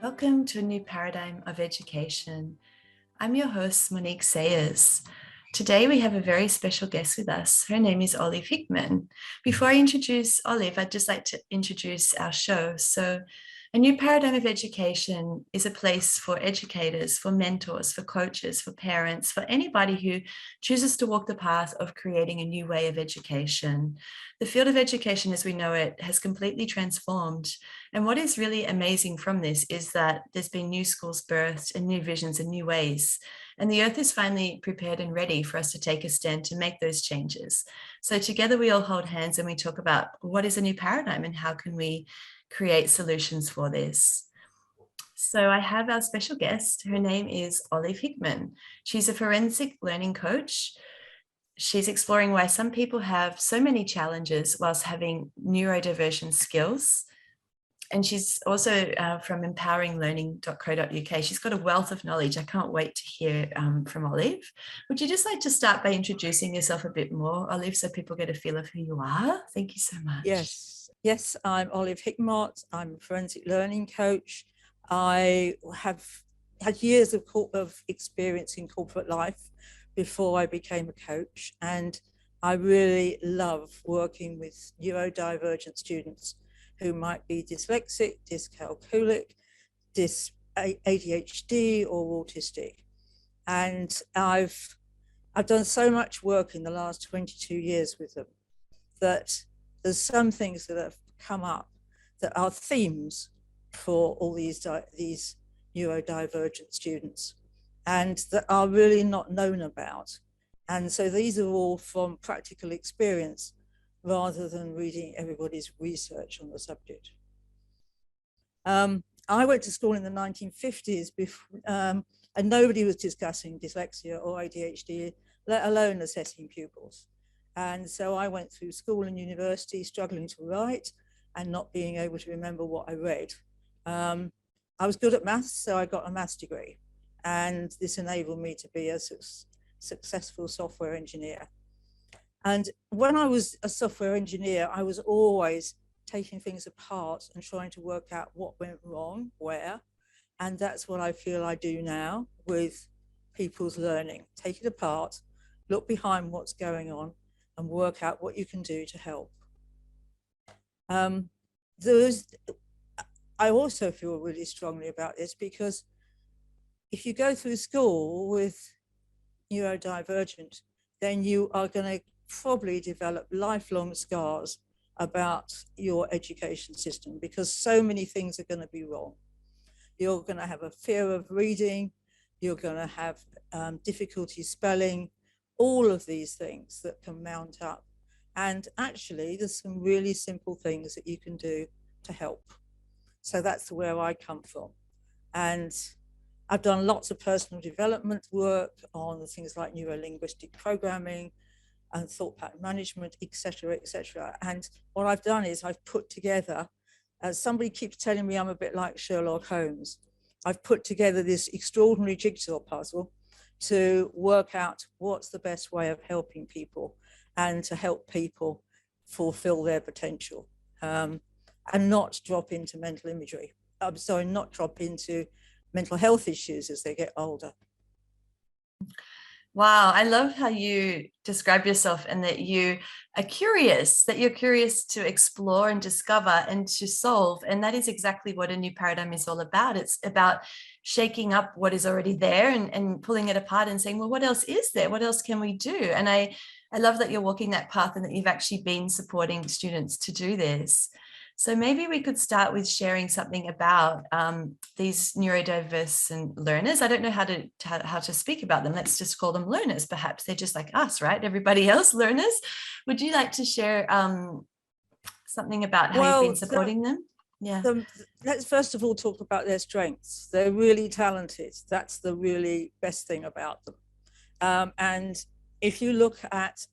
Welcome to a new paradigm of education. I'm your host, Monique Sayers. Today we have a very special guest with us. Her name is Olive Hickmott. Before I introduce Olive, I'd just like to introduce our show. So, a new paradigm of education is a place for educators, for mentors, for coaches, for parents, for anybody who chooses to walk the path of creating a new way of education. The field of education as we know it has completely transformed. And what is really amazing from this is that there's been new schools birthed and new visions and new ways. And the earth is finally prepared and ready for us to take a stand to make those changes. So together we all hold hands and we talk about what is a new paradigm and how can we create solutions for this. So I have our special guest. Her name is Olive Hickmott. She's a forensic learning coach. She's exploring why some people have so many challenges whilst having neurodivergent skills. And she's also from empoweringlearning.co.uk. She's got a wealth of knowledge. I can't wait to hear from Olive. Would you just like to start by introducing yourself a bit more, Olive, so people get a feel of who you are? Thank you so much. Yes, I'm Olive Hickmott. I'm a forensic learning coach. I have had years of experience in corporate life before I became a coach, and I really love working with neurodivergent students who might be dyslexic, dyscalculic, ADHD or autistic. And I've done so much work in the last 22 years with them that there's some things that have come up that are themes for all these neurodivergent students and that are really not known about. And so these are all from practical experience rather than reading everybody's research on the subject. I went to school in the 1950s and nobody was discussing dyslexia or ADHD, let alone assessing pupils. And so I went through school and university struggling to write and not being able to remember what I read. I was good at maths, so I got a maths degree. And this enabled me to be a successful software engineer. And when I was a software engineer, I was always taking things apart and trying to work out what went wrong, where. And that's what I feel I do now with people's learning. Take it apart, look behind what's going on, and work out what you can do to help. I also feel really strongly about this because if you go through school with neurodivergent, then you are going to probably develop lifelong scars about your education system because so many things are going to be wrong. You're going to have a fear of reading, you're going to have difficulty spelling, all of these things that can mount up. And actually, there's some really simple things that you can do to help. So that's where I come from. And I've done lots of personal development work on things like neurolinguistic programming and thought pattern management, et cetera, And what I've done is I've put together, somebody keeps telling me I'm a bit like Sherlock Holmes. I've put together this extraordinary jigsaw puzzle to work out what's the best way of helping people and to help people fulfill their potential and not drop into mental imagery. Not drop into mental health issues as they get older. Wow, I love how you describe yourself and that you are curious, that you're curious to explore and discover and to solve. And that is exactly what a new paradigm is all about. It's about shaking up what is already there and pulling it apart and saying, well, what else is there? What else can we do? And I love that you're walking that path and that you've actually been supporting students to do this. So maybe we could start with sharing something about these neurodiverse and learners. I don't know how to speak about them. Let's just call them learners. Perhaps they're just like us, right? Everybody else, learners. Would you like to share something about how you've been supporting them? Yeah. Let's first of all talk about their strengths. They're really talented. That's the really best thing about them. And if you look at,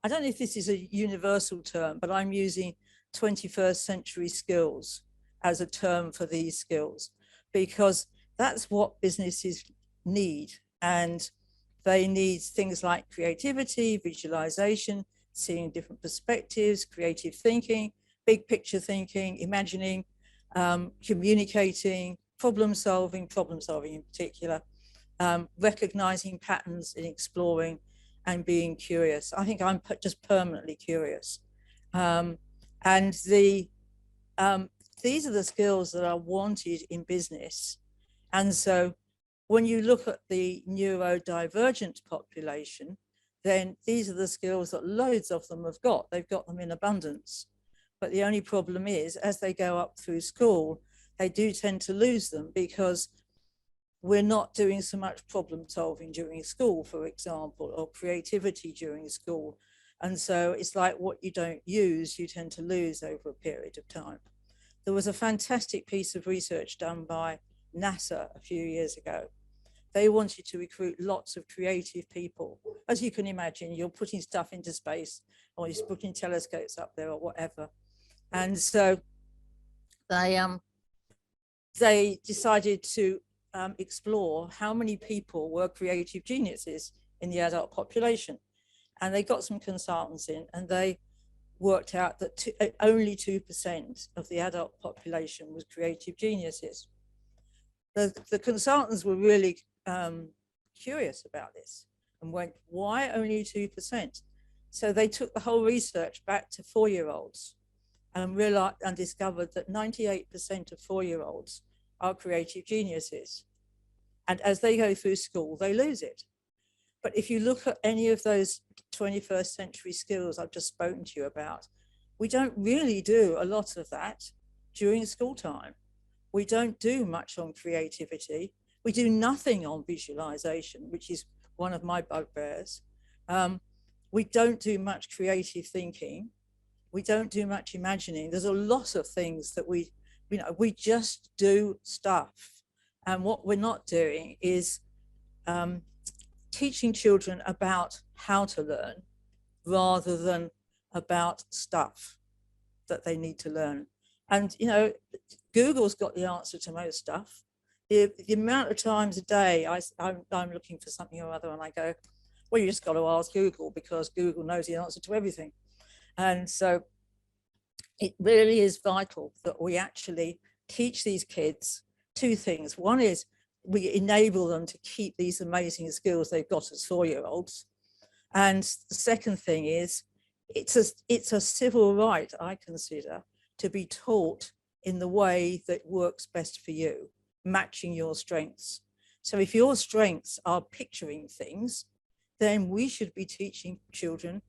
I don't know if this is a universal term, but I'm using 21st century skills as a term for these skills because that's what businesses need, and they need things like creativity, visualization, seeing different perspectives, creative thinking, big picture thinking, imagining, communicating, problem solving in particular, recognizing patterns in exploring, and being curious. I think I'm just permanently curious. And these are the skills that are wanted in business. And so when you look at the neurodivergent population, then these are the skills that loads of them have got. They've got them in abundance. But the only problem is, as they go up through school, they do tend to lose them because we're not doing so much problem solving during school, for example, or creativity during school. And so it's like what you don't use, you tend to lose over a period of time. There was a fantastic piece of research done by NASA a few years ago. They wanted to recruit lots of creative people. As you can imagine, you're putting stuff into space, or you're putting telescopes up there or whatever. And so they decided to explore how many people were creative geniuses in the adult population. And they got some consultants in, and they worked out that only 2% of the adult population was creative geniuses. The consultants were really curious about this and went, why only 2%? So they took the whole research back to 4-year-olds and realized and discovered that 98% of 4-year-olds are creative geniuses. And as they go through school, they lose it. But if you look at any of those 21st century skills I've just spoken to you about, we don't really do a lot of that during school time. We don't do much on creativity. We do nothing on visualization, which is one of my bugbears. We don't do much creative thinking. We don't do much imagining. There's a lot of things that we just do stuff. And what we're not doing is teaching children about how to learn rather than about stuff that they need to learn. And, Google's got the answer to most stuff. The amount of times a day I'm looking for something or other and I go, well, you just got to ask Google because Google knows the answer to everything. And so it really is vital that we actually teach these kids two things. One is we enable them to keep these amazing skills they've got as 4-year-olds. And the second thing is it's a civil right, I consider, to be taught in the way that works best for you, matching your strengths. So if your strengths are picturing things, then we should be teaching children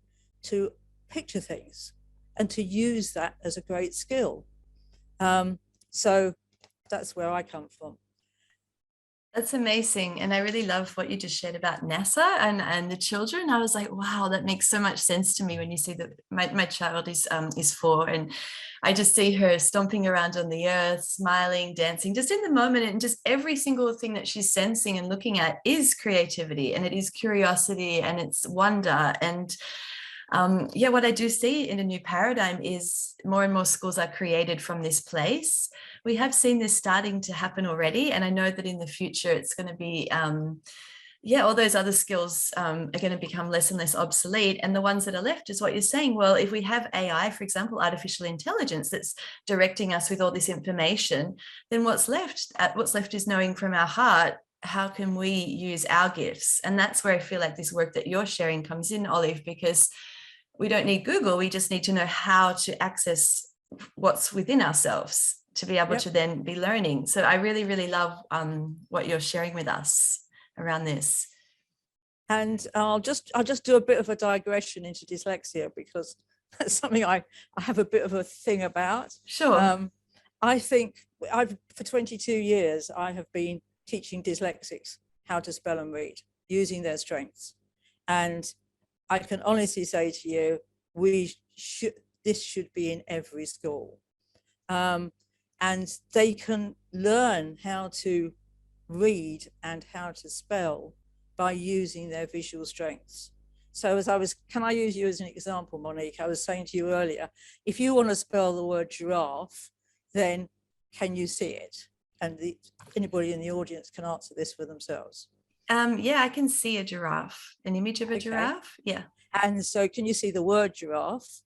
to picture things and to use that as a great skill. So that's where I come from. That's amazing. And I really love what you just shared about NASA and the children. I was like, wow, that makes so much sense to me when you see that my child is 4, and I just see her stomping around on the earth, smiling, dancing, just in the moment. And just every single thing that she's sensing and looking at is creativity, and it is curiosity, and it's wonder. And what I do see in a new paradigm is more and more schools are created from this place. We have seen this starting to happen already, and I know that in the future it's going to be, all those other skills are going to become less and less obsolete, and the ones that are left is what you're saying. Well, if we have AI, for example, artificial intelligence, that's directing us with all this information, then what's left is knowing from our heart, how can we use our gifts? And that's where I feel like this work that you're sharing comes in, Olive, because we don't need Google. We just need to know how to access what's within ourselves to be able to then be learning. So I really, really love what you're sharing with us around this. And I'll just do a bit of a digression into dyslexia, because that's something I have a bit of a thing about. Sure. I think for 22 years, I have been teaching dyslexics how to spell and read using their strengths. And I can honestly say to you, this should be in every school. And they can learn how to read and how to spell by using their visual strengths. So can I use you as an example, Monique? I was saying to you earlier, if you want to spell the word giraffe, then can you see it? And anybody in the audience can answer this for themselves. I can see a giraffe, an image of a giraffe. Yeah. And so can you see the word giraffe?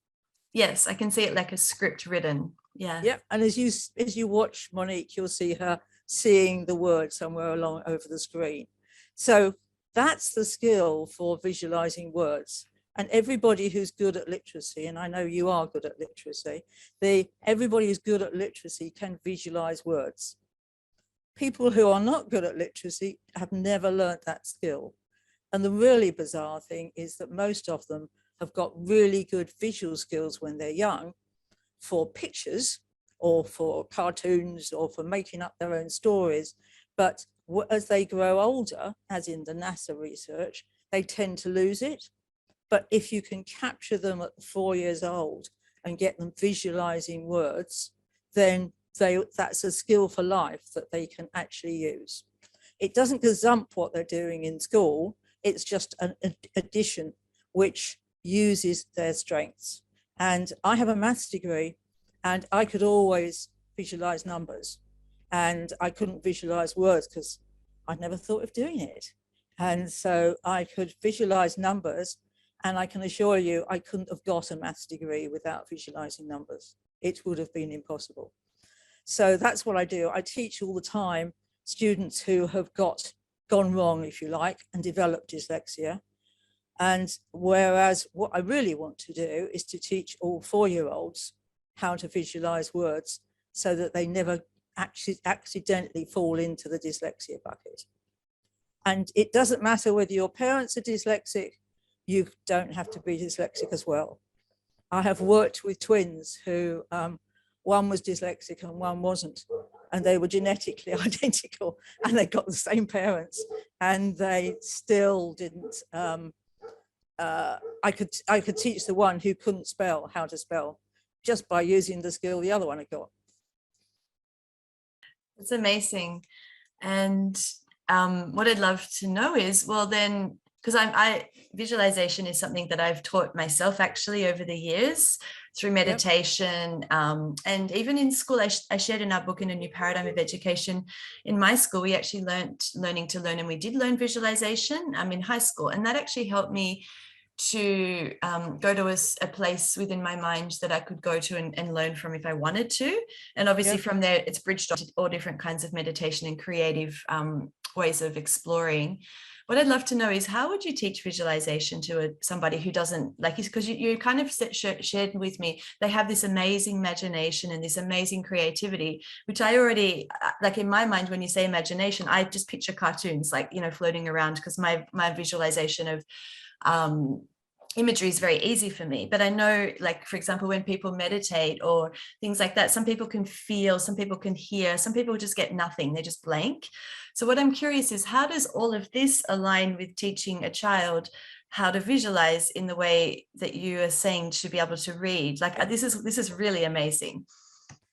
Yes, I can see it like a script written. Yeah. Yep. And as you watch Monique, you'll see her seeing the word somewhere along over the screen. So that's the skill for visualizing words. And everybody who's good at literacy, and I know you are good at literacy, everybody who's good at literacy can visualize words. People who are not good at literacy have never learned that skill. And the really bizarre thing is that most of them have got really good visual skills when they're young for pictures or for cartoons or for making up their own stories. But as they grow older, as in the NASA research, they tend to lose it. But if you can capture them at 4 years old and get them visualizing words, then that's a skill for life that they can actually use. It doesn't gazump what they're doing in school. It's just an addition which uses their strengths. And I have a maths degree, and I could always visualize numbers, and I couldn't visualize words because I'd never thought of doing it. And so I could visualize numbers, and I can assure you I couldn't have got a maths degree without visualizing numbers. It would have been impossible. So that's what I do. I teach all the time students who have gone wrong, if you like, and developed dyslexia. And whereas what I really want to do is to teach all 4-year-olds how to visualize words so that they never accidentally fall into the dyslexia bucket. And it doesn't matter whether your parents are dyslexic, you don't have to be dyslexic as well. I have worked with twins who, one was dyslexic and one wasn't, and they were genetically identical, and they got the same parents, and they still didn't. I could teach the one who couldn't spell how to spell just by using the skill the other one had got. It's amazing. And what I'd love to know is, well, then, because visualization is something that I've taught myself actually over the years through meditation. Yep. And even in school, I shared in our book, In a New Paradigm of Education, in my school, we actually learning to learn, and we did learn visualization in high school. And that actually helped me to go to a place within my mind that I could go to and learn from if I wanted to. And obviously from there, it's bridged on to all different kinds of meditation and creative ways of exploring. What I'd love to know is, how would you teach visualization to somebody who doesn't, like, because you kind of shared with me, they have this amazing imagination and this amazing creativity, which I already, like in my mind, when you say imagination, I just picture cartoons, like, floating around, because my visualization of imagery is very easy for me. But I know, like, for example, when people meditate or things like that, some people can feel, some people can hear, some people just get nothing, they're just blank. So what I'm curious is, how does all of this align with teaching a child how to visualize in the way that you are saying to be able to read? Like, this is really amazing.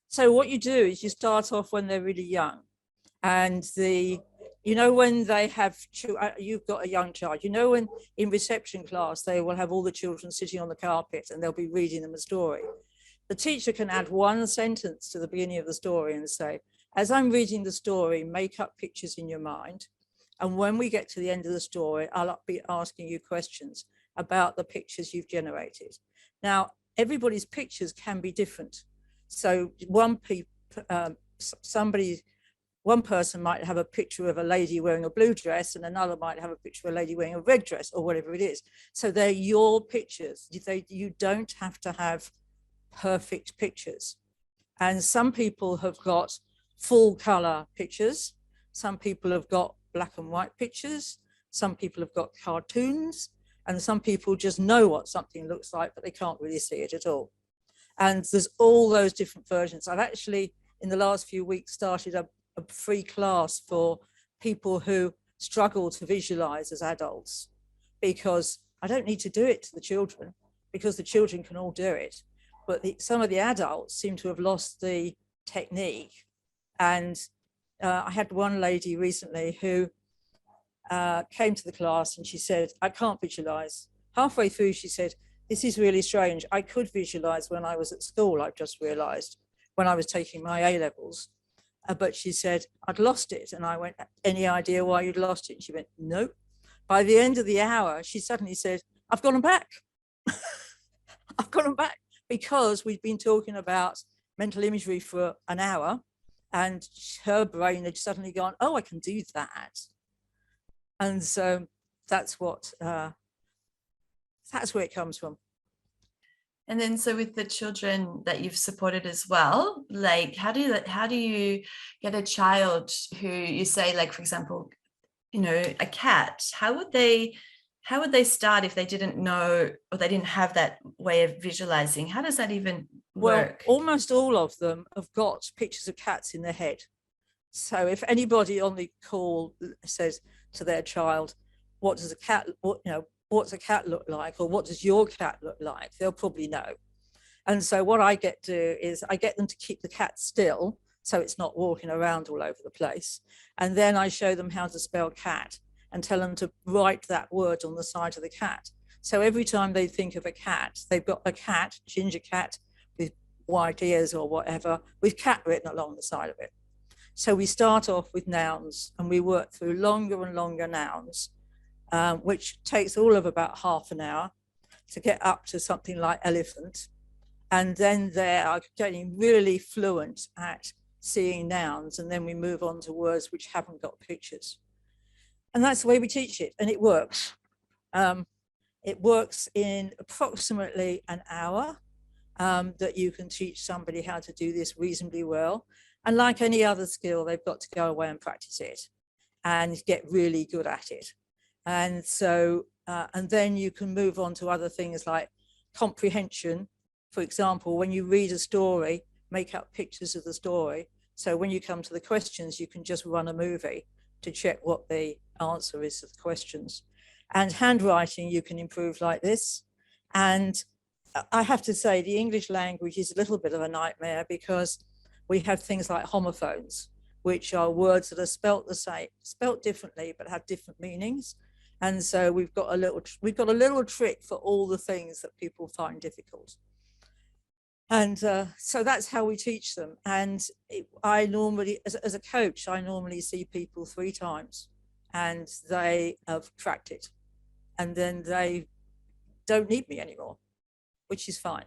So what you do is you start off when they're really young, and when they have, you've got a young child, when in reception class, they will have all the children sitting on the carpet and they'll be reading them a story. The teacher can add one sentence to the beginning of the story and say, as I'm reading the story, make up pictures in your mind. And when we get to the end of the story, I'll be asking you questions about the pictures you've generated. Now, everybody's pictures can be different. So one person might have a picture of a lady wearing a blue dress, and another might have a picture of a lady wearing a red dress, or whatever it is. So they're your pictures. You don't have to have perfect pictures. And some people have got full color pictures. Some people have got black and white pictures. Some people have got cartoons, and some people just know what something looks like, but they can't really see it at all. And there's all those different versions. I've actually, in the last few weeks, started a free class for people who struggle to visualize as adults, because I don't need to do it to the children, because the children can all do it. But some of the adults seem to have lost the technique. And I had one lady recently who came to the class and she said, I can't visualize. Halfway through, she said, this is really strange. I could visualize when I was at school, I've just realized, when I was taking my A-levels. But she said, I'd lost it. And I went, any idea why you'd lost it? And she went, no. By the end of the hour, she suddenly said, I've got them back. I've got them back, because we've been talking about mental imagery for an hour, and her brain had suddenly gone, oh, I can do that. And so that's where it comes from. And then, so with the children that you've supported as well, like how do you get a child who you say, like, for example, a cat, how would they start if they didn't know, or they didn't have that way of visualizing? How does that even work? Well, almost all of them have got pictures of cats in their head. So if anybody on the call says to their child, what does a cat, what's a cat look like, or what does your cat look like, they'll probably know. And so what I get to do is I get them to keep the cat still, so it's not walking around all over the place. And then I show them how to spell cat and tell them to write that word on the side of the cat. So every time they think of a cat, they've got a cat, ginger cat with white ears or whatever, with cat written along the side of it. So we start off with nouns and we work through longer and longer nouns, which takes all of about half an hour to get up to something like elephant. And then they are getting really fluent at seeing nouns. And then we move on to words which haven't got pictures. And that's the way we teach it. And it works. It works in approximately an hour, that you can teach somebody how to do this reasonably well. And like any other skill, they've got to go away and practice it and get really good at it. And so, and then you can move on to other things like comprehension. For example, when you read a story, make up pictures of the story. So when you come to the questions, you can just run a movie to check what the answer is to the questions. And handwriting, you can improve like this. And I have to say, the English language is a little bit of a nightmare because we have things like homophones, which are words that are spelt the same, spelt differently, but have different meanings. And so we've got a little trick for all the things that people find difficult. And so that's how we teach them. And I normally, as a coach, I normally see people 3 times and they have cracked it. And then they don't need me anymore, which is fine.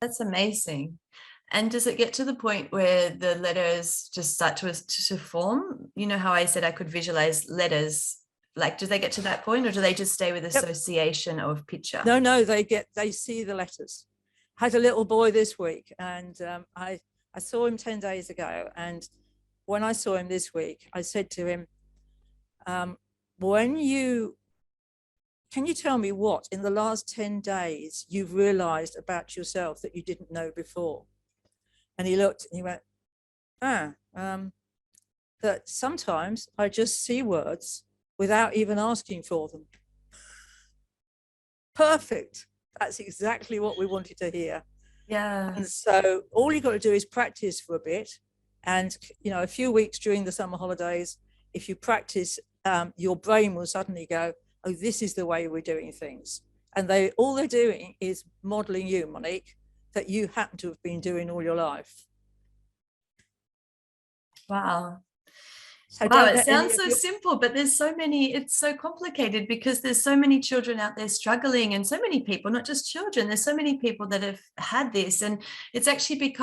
That's amazing. And does it get to the point where the letters just start to form? You know how I said I could visualize letters, like, do they get to that point, or do they just stay with association of picture? No, they see the letters. I had a little boy this week, and I saw him 10 days ago. And when I saw him this week, I said to him, can you tell me what in the last 10 days you've realized about yourself that you didn't know before? And he looked and he went, that sometimes I just see words without even asking for them. Perfect. That's exactly what we wanted to hear. Yeah. And so all you've got to do is practice for a bit. And, a few weeks during the summer holidays, if you practice, your brain will suddenly go, oh, this is the way we're doing things. And all they're doing is modeling you, Monique, that you happen to have been doing all your life. Wow. So wow, it sounds so simple, but there's so many, it's so complicated because there's so many children out there struggling, and so many people, not just children, there's so many people that have had this, and it's actually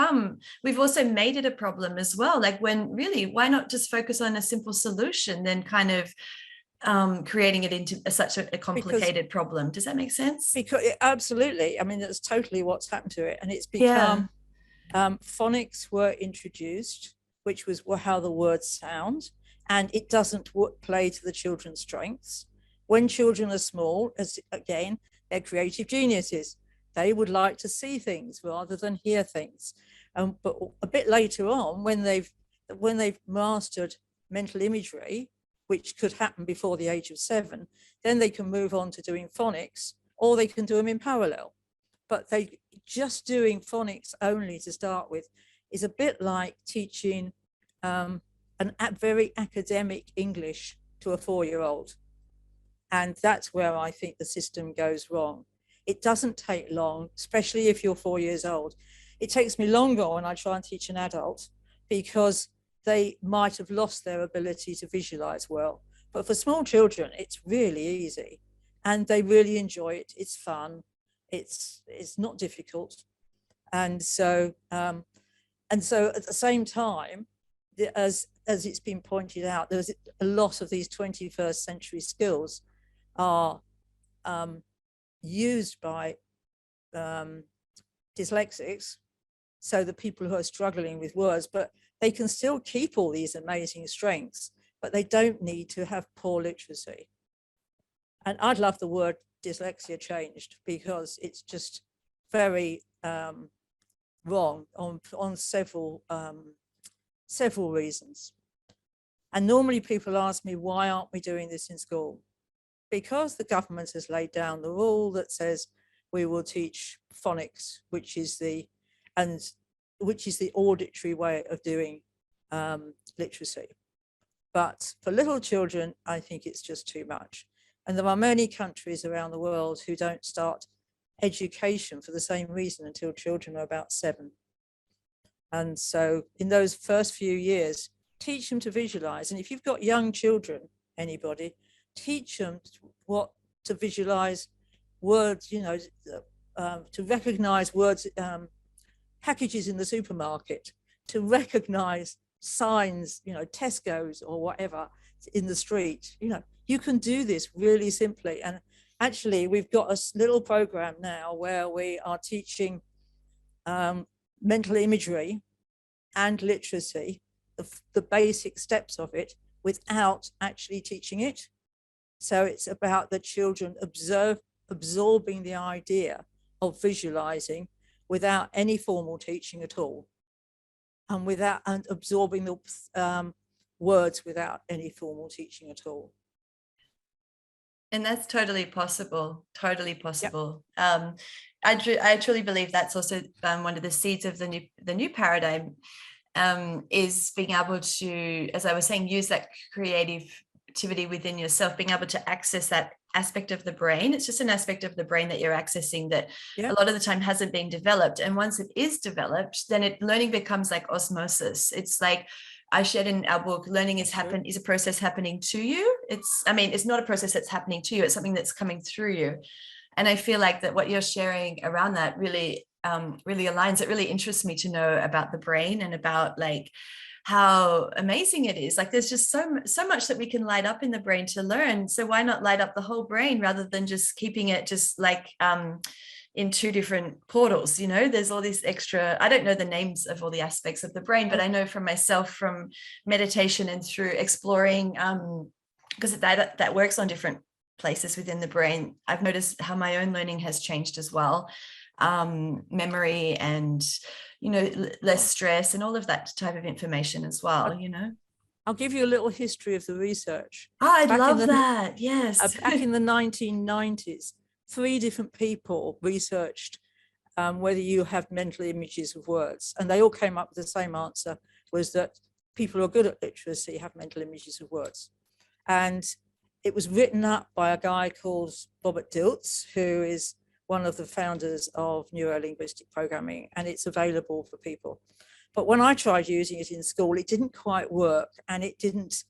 we've also made it a problem as well. Like, when really, why not just focus on a simple solution than kind of creating it into such a complicated problem? Does that make sense? Because absolutely. I mean, that's totally what's happened to it. And it's become, phonics were introduced, which was how the words sound, and it doesn't play to the children's strengths. When children are small, again, they're creative geniuses. They would like to see things rather than hear things. But a bit later on, when they've mastered mental imagery, which could happen before the age of 7, then they can move on to doing phonics, or they can do them in parallel. But just doing phonics only to start with is a bit like teaching very academic English to a 4-year-old. And that's where I think the system goes wrong. It doesn't take long, especially if you're 4 years old. It takes me longer when I try and teach an adult, because they might have lost their ability to visualize well. But for small children, it's really easy, and they really enjoy it. It's fun. It's not difficult. And so at the same time, as it's been pointed out, there's a lot of these 21st century skills are used by dyslexics, so the people who are struggling with words, but they can still keep all these amazing strengths, but they don't need to have poor literacy. And I'd love the word dyslexia changed, because it's just very wrong on several reasons. And normally people ask me, why aren't we doing this in school? Because the government has laid down the rule that says we will teach phonics, which is the auditory way of doing literacy. But for little children, I think it's just too much. And there are many countries around the world who don't start education for the same reason until children are about 7. And so in those first few years, teach them to visualize. And if you've got young children, anybody, teach them what to visualize words, to recognize words, packages in the supermarket, to recognize signs, Tesco's or whatever in the street. You can do this really simply. And actually, we've got a little program now where we are teaching mental imagery and literacy, the basic steps of it, without actually teaching it. So it's about the children absorbing the idea of visualizing without any formal teaching at all, and absorbing the words without any formal teaching at all. And that's totally possible. Yep. I truly believe that's also one of the seeds of the new paradigm, is being able to, as I was saying, use that creativity within yourself, being able to access that aspect of the brain. It's just an aspect of the brain that you're accessing that a lot of the time hasn't been developed. And once it is developed, then learning becomes like osmosis. It's like I shared in our book, learning is a process happening to you. It's not a process that's happening to you. It's something that's coming through you. And I feel like that what you're sharing around that really aligns. It really interests me to know about the brain and about like how amazing it is. Like there's just so much that we can light up in the brain to learn. So why not light up the whole brain rather than just keeping it just like in 2 different portals? There's all this extra, I don't know the names of all the aspects of the brain, but I know from myself, from meditation and through exploring, because that works on different places within the brain, I've noticed how my own learning has changed as well. Memory and, less stress and all of that type of information as well, I'll give you a little history of the research. Oh, I'd love that. Yes. Back in the 1990s, 3 different people researched whether you have mental images of words, and they all came up with the same answer, was that people who are good at literacy have mental images of words. And it was written up by a guy called Robert Dilts, who is one of the founders of neuro-linguistic programming, and it's available for people. But when I tried using it in school, it didn't quite work, and it didn't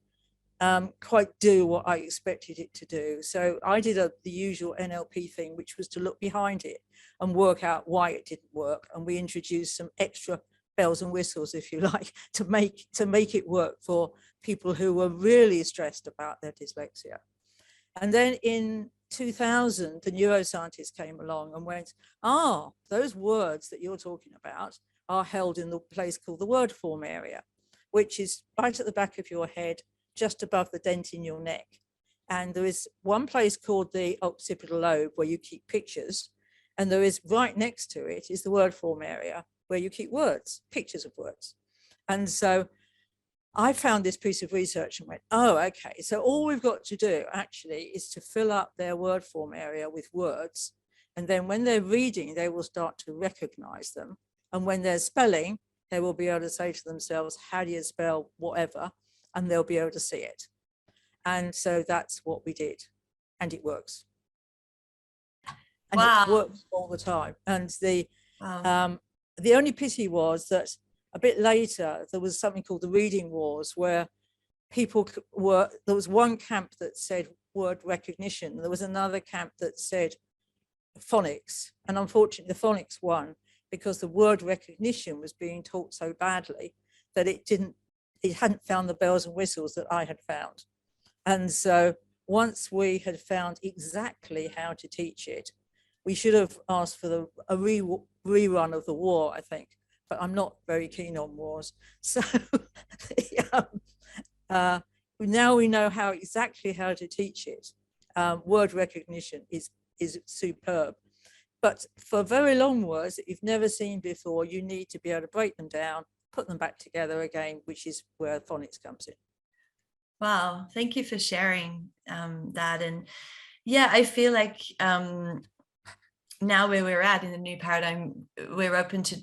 quite do what I expected it to do. So I did the usual NLP thing, which was to look behind it and work out why it didn't work. And we introduced some extra bells and whistles, if you like, to make it work for people who were really stressed about their dyslexia. And then in 2000, the neuroscientists came along and went, those words that you're talking about are held in the place called the word form area, which is right at the back of your head, just above the dent in your neck. And there is one place called the occipital lobe where you keep pictures. And there is right next to it is the word form area where you keep words, pictures of words. And so I found this piece of research and went, okay. So all we've got to do actually is to fill up their word form area with words. And then when they're reading, they will start to recognize them. And when they're spelling, they will be able to say to themselves, how do you spell whatever? And they'll be able to see it. And so that's what we did. And it works. And it works all the time. And the only pity was that a bit later, there was something called the reading wars, where there was one camp that said word recognition. There was another camp that said phonics. And unfortunately, the phonics won because the word recognition was being taught so badly that it it hadn't found the bells and whistles that I had found. And so once we had found exactly how to teach it, we should have asked for a rerun of the war, I think, but I'm not very keen on wars. So now we know exactly how to teach it. Word recognition is superb. But for very long words that you've never seen before, you need to be able to break them down, put them back together again, which is where phonics comes in. Wow, thank you for sharing that. And yeah, I feel like now where we're at in the new paradigm, we're open to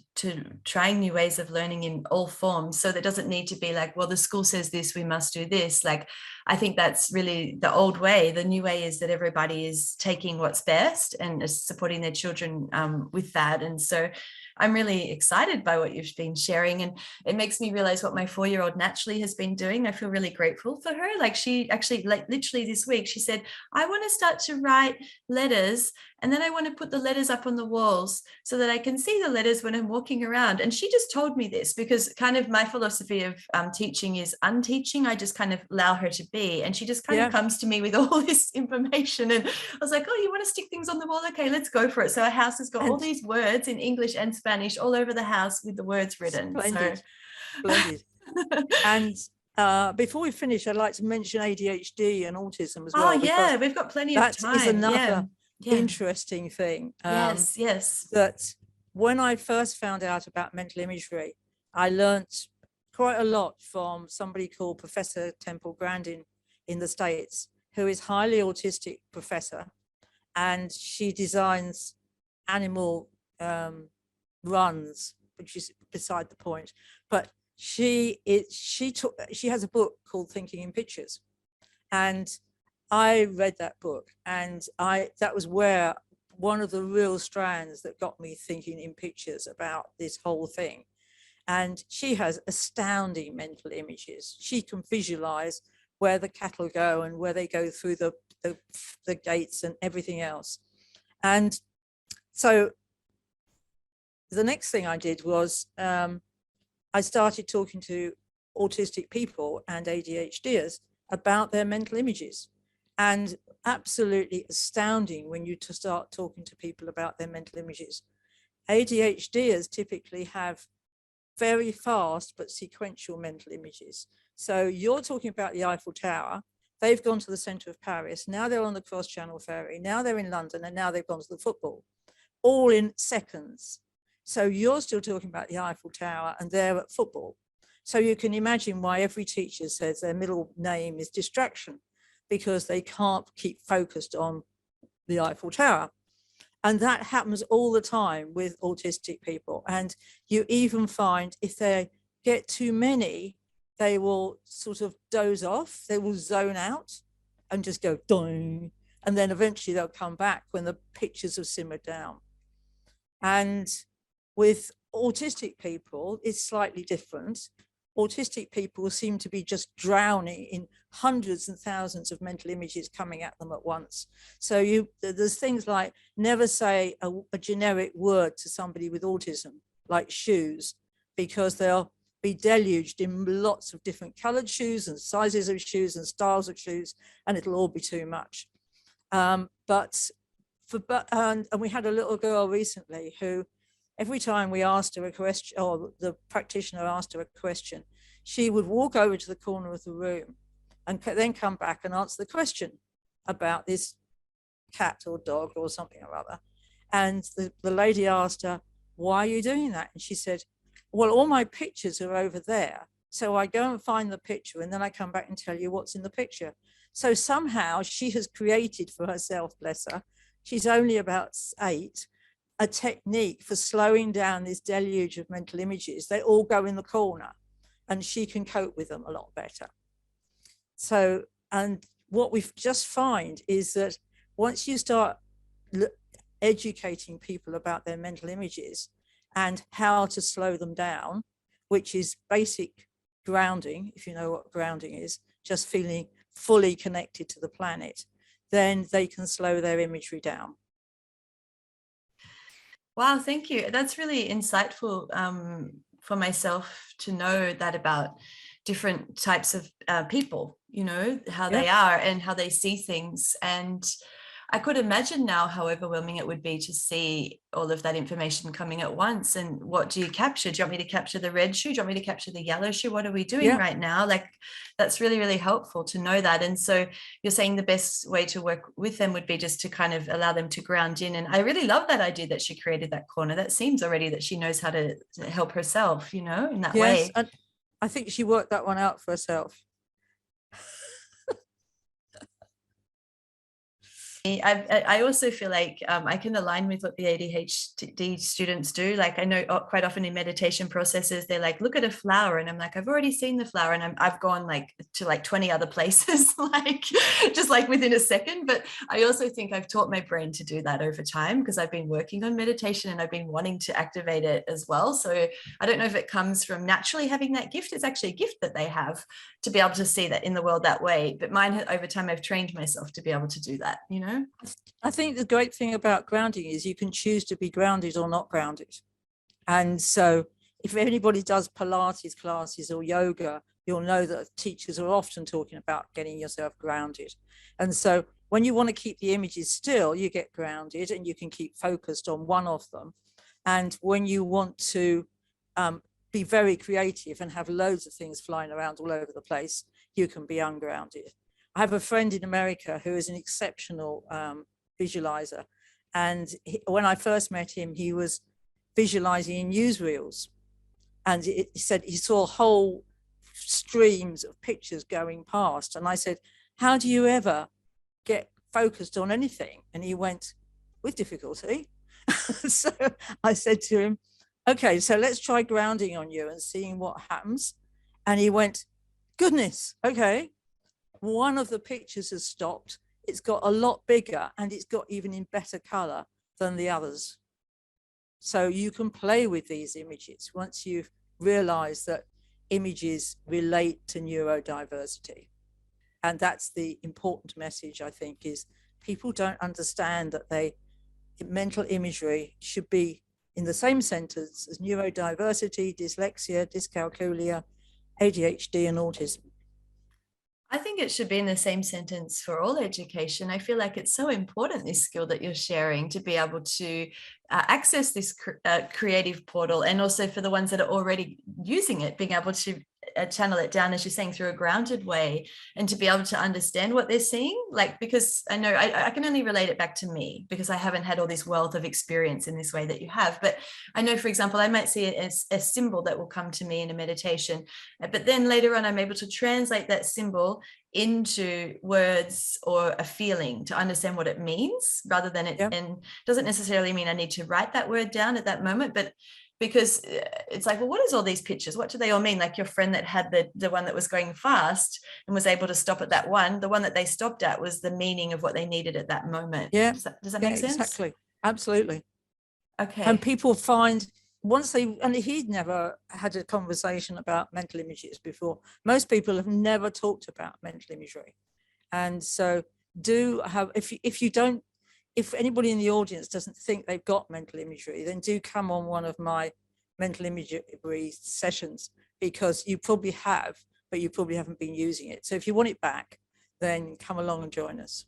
trying new ways of learning in all forms. So that doesn't need to be like, well, the school says this, we must do this. Like, I think that's really the old way. The new way is that everybody is taking what's best and is supporting their children with that. And so I'm really excited by what you've been sharing, and it makes me realize what my 4-year-old naturally has been doing. I feel really grateful for her. Like, she actually, like, literally this week, she said, I want to start to write letters, and then I want to put the letters up on the walls so that I can see the letters when I'm walking around. And she just told me this because kind of my philosophy of teaching is unteaching. I just kind of allow her to be, and she just kind of comes to me with all this information. And I was like, oh, you want to stick things on the wall? Okay, let's go for it. So our house has got all these words in English and Spanish all over the house with the words written. Splendid. Splendid. And before we finish, I'd like to mention ADHD and autism as well. Oh yeah, we've got plenty of time. That is another interesting thing. Yes. That when I first found out about mental imagery, I learnt quite a lot from somebody called Professor Temple Grandin in the States, who is highly autistic professor, and she designs animal runs, which is beside the point. But she has a book called Thinking in Pictures, and I read that book, and that was where one of the real strands that got me thinking in pictures about this whole thing. And she has astounding mental images. She can visualize where the cattle go and where they go through the gates and everything else. And so the next thing I did was I started talking to autistic people and ADHDers about their mental images. And absolutely astounding when you start talking to people about their mental images. ADHDers typically have very fast but sequential mental images. So you're talking about the Eiffel Tower, they've gone to the centre of Paris, now they're on the cross-channel ferry, now they're in London, and now they've gone to the football, all in seconds. So you're still talking about the Eiffel Tower and they're at football. So you can imagine why every teacher says their middle name is distraction, because they can't keep focused on the Eiffel Tower. And that happens all the time with autistic people. And you even find if they get too many, they will sort of doze off, they will zone out and just go doing. And then eventually they'll come back when the pictures have simmered down. And with autistic people, it's slightly different. Autistic people seem to be just drowning in hundreds and thousands of mental images coming at them at once. So there's things like never say a generic word to somebody with autism, like shoes, because they'll be deluged in lots of different colored shoes and sizes of shoes and styles of shoes, and it'll all be too much. And we had a little girl recently who, every time we asked her a question, or the practitioner asked her a question, she would walk over to the corner of the room and then come back and answer the question about this cat or dog or something or other. And the lady asked her, why are you doing that? And she said, well, all my pictures are over there. So I go and find the picture and then I come back and tell you what's in the picture. So somehow she has created for herself, bless her, she's only about 8, a technique for slowing down this deluge of mental images. They all go in the corner and she can cope with them a lot better. So, and what we just find is that once you start educating people about their mental images and how to slow them down, which is basic grounding, if you know what grounding is, just feeling fully connected to the planet, then they can slow their imagery down. Wow, thank you. That's really insightful for myself to know that about different types of people, you know, how Yeah. they are and how they see things. And I could imagine now how overwhelming it would be to see all of that information coming at once. And what do you capture? Do you want me to capture the red shoe? Do you want me to capture the yellow shoe? What are we doing right now? Like, that's really, really helpful to know that. And so you're saying the best way to work with them would be just to kind of allow them to ground in. And I really love that idea that she created that corner. That seems already that she knows how to help herself, you know, in that way. And I think she worked that one out for herself. I also feel like I can align with what the ADHD students do. Like, I know quite often in meditation processes, they're like, look at a flower. And I'm like, I've already seen the flower. And I've gone like to like 20 other places, like just like within a second. But I also think I've taught my brain to do that over time because I've been working on meditation and I've been wanting to activate it as well. So I don't know if it comes from naturally having that gift. It's actually a gift that they have to be able to see that in the world that way. But mine, over time, I've trained myself to be able to do that, you know? I think the great thing about grounding is you can choose to be grounded or not grounded. And so if anybody does Pilates classes or yoga, you'll know that teachers are often talking about getting yourself grounded. And so when you want to keep the images still, you get grounded and you can keep focused on one of them. And when you want to be very creative and have loads of things flying around all over the place, you can be ungrounded. I have a friend in America who is an exceptional visualizer. And when I first met him, he was visualizing in newsreels. And he said he saw whole streams of pictures going past. And I said, how do you ever get focused on anything? And he went, with difficulty. So I said to him, okay, so let's try grounding on you and seeing what happens. And he went, goodness, okay. One of the pictures has stopped. It's got a lot bigger and it's got even in better color than the others. So you can play with these images once you've realized that images relate to neurodiversity. And that's the important message, I think, is people don't understand that mental imagery should be in the same sentence as neurodiversity, dyslexia, dyscalculia, ADHD and autism. I think it should be in the same sentence for all education. I feel like it's so important, this skill that you're sharing, to be able to access this creative portal, and also for the ones that are already using it, being able to channel it down, as you're saying, through a grounded way, and to be able to understand what they're seeing. Like, because I know I can only relate it back to me because I haven't had all this wealth of experience in this way that you have. But I know, for example, I might see it as a symbol that will come to me in a meditation, but then later on I'm able to translate that symbol into words or a feeling to understand what it means, rather than it, and doesn't necessarily mean I need to write that word down at that moment, but because it's like, well, what is all these pictures? What do they all mean? Like your friend that had the one that was going fast and was able to stop at that one, the one that they stopped at was the meaning of what they needed at that moment. Yeah. Does that make sense? Exactly. Absolutely. Okay. And people find once and he'd never had a conversation about mental images before. Most people have never talked about mental imagery. And so if anybody in the audience doesn't think they've got mental imagery, then do come on one of my mental imagery sessions, because you probably have, but you probably haven't been using it. So if you want it back, then come along and join us.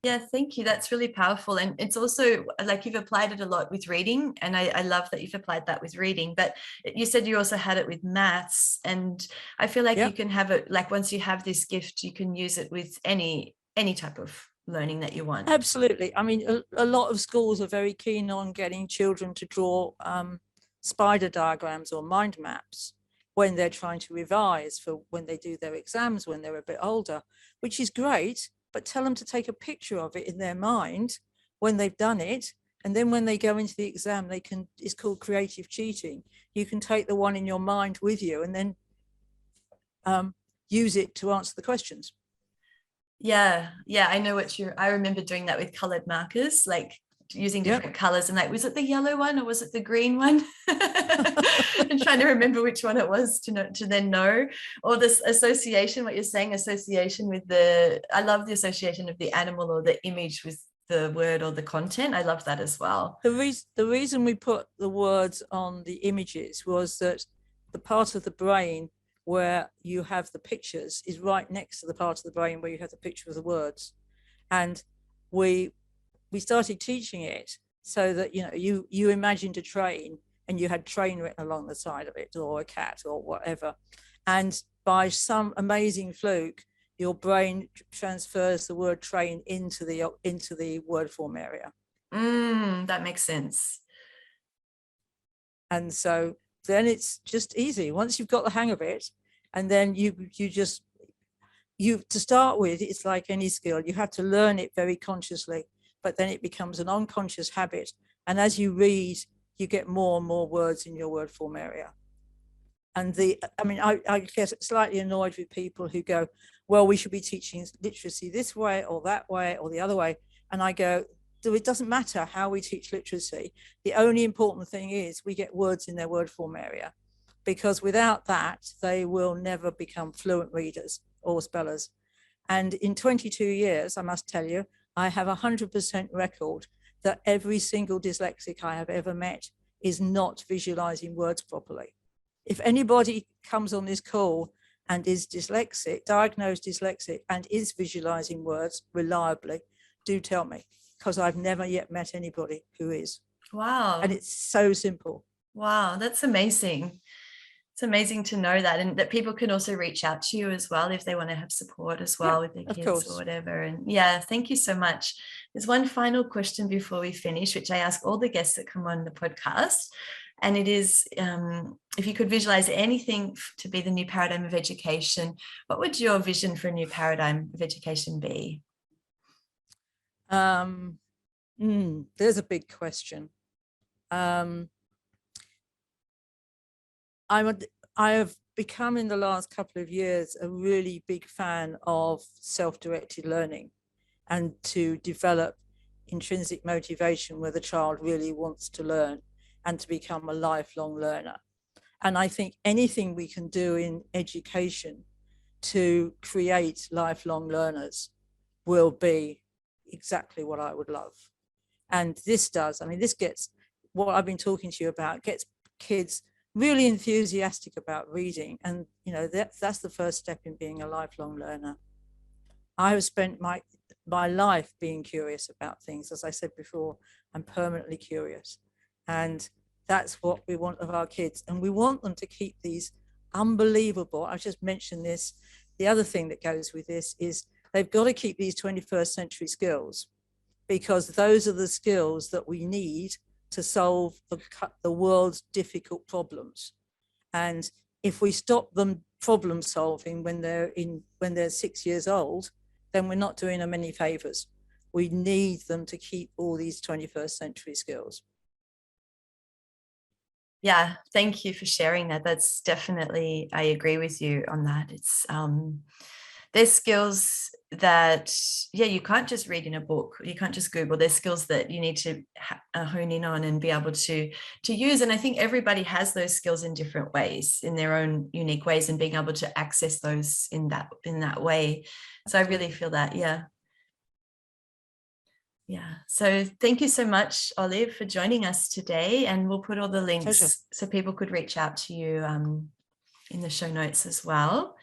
Yeah, thank you. That's really powerful. And it's also like you've applied it a lot with reading. And I love that you've applied that with reading. But you said you also had it with maths. And I feel like you can have it, like once you have this gift, you can use it with any type of learning that you want. Absolutely. I mean, a lot of schools are very keen on getting children to draw spider diagrams or mind maps when they're trying to revise for when they do their exams when they're a bit older, which is great. But tell them to take a picture of it in their mind when they've done it. And then when they go into the exam, it's called creative cheating. You can take the one in your mind with you and then use it to answer the questions. Yeah, I know I remember doing that with colored markers, like using different colors, and like, was it the yellow one or was it the green one? And trying to remember which one it was to then know. Or this association, what you're saying, association with I love the association of the animal or the image with the word or the content. I love that as well. The reason we put the words on the images was that the part of the brain where you have the pictures is right next to the part of the brain where you have the picture of the words. And we started teaching it so that, you imagined a train and you had train written along the side of it, or a cat or whatever. And by some amazing fluke, your brain transfers the word train into the word form area. That makes sense. And so then it's just easy once you've got the hang of it. And then you to start with, it's like any skill, you have to learn it very consciously, but then it becomes an unconscious habit. And as you read, you get more and more words in your word form area. And I get slightly annoyed with people who go, well, we should be teaching literacy this way or that way or the other way. And I go, it doesn't matter how we teach literacy. The only important thing is we get words in their word form area, because without that, they will never become fluent readers or spellers. And in 22 years, I must tell you, I have 100% record that every single dyslexic I have ever met is not visualizing words properly. If anybody comes on this call and is dyslexic, diagnosed dyslexic, and is visualizing words reliably, do tell me, because I've never yet met anybody who is. Wow. And it's so simple. Wow, that's amazing. It's amazing to know that, and that people can also reach out to you as well if they want to have support as well with their kids or whatever. And yeah, thank you so much. There's one final question before we finish, which I ask all the guests that come on the podcast. And it is, if you could visualize anything to be the new paradigm of education, what would your vision for a new paradigm of education be? There's a big question. I have become in the last couple of years a really big fan of self-directed learning, and to develop intrinsic motivation where the child really wants to learn and to become a lifelong learner. And I think anything we can do in education to create lifelong learners will be exactly what I would love. And this does, this gets what I've been talking to you about, gets kids really enthusiastic about reading. And, that's the first step in being a lifelong learner. I have spent my life being curious about things. As I said before, I'm permanently curious. And that's what we want of our kids. And we want them to keep these unbelievable, I just mentioned this, the other thing that goes with this is they've got to keep these 21st century skills, because those are the skills that we need to solve the world's difficult problems. And if we stop them problem solving when they're 6 years old, then we're not doing them any favors. We need them to keep all these 21st century skills. Yeah, thank you for sharing that. That's definitely, I agree with you on that. It's there's skills that, you can't just read in a book, you can't just Google. There's skills that you need to hone in on and be able to use. And I think everybody has those skills in different ways, in their own unique ways, and being able to access those in that way. So I really feel that, yeah. So thank you so much, Olive, for joining us today, and we'll put all the links so people could reach out to you in the show notes as well.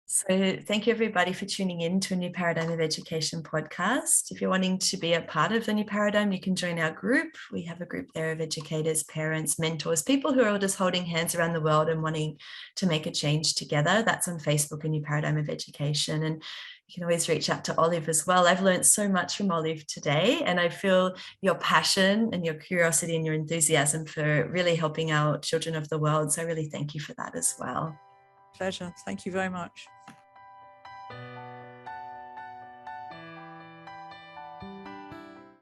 So thank you everybody for tuning in to a New Paradigm of Education podcast. If you're wanting to be a part of the New Paradigm, you can join our group. We have a group there of educators, parents, mentors, people who are all just holding hands around the world and wanting to make a change together. That's on Facebook, a New Paradigm of Education. And you can always reach out to Olive as well. I've learned so much from Olive today, and I feel your passion and your curiosity and your enthusiasm for really helping our children of the world. So I really thank you for that as well. Pleasure. Thank you very much.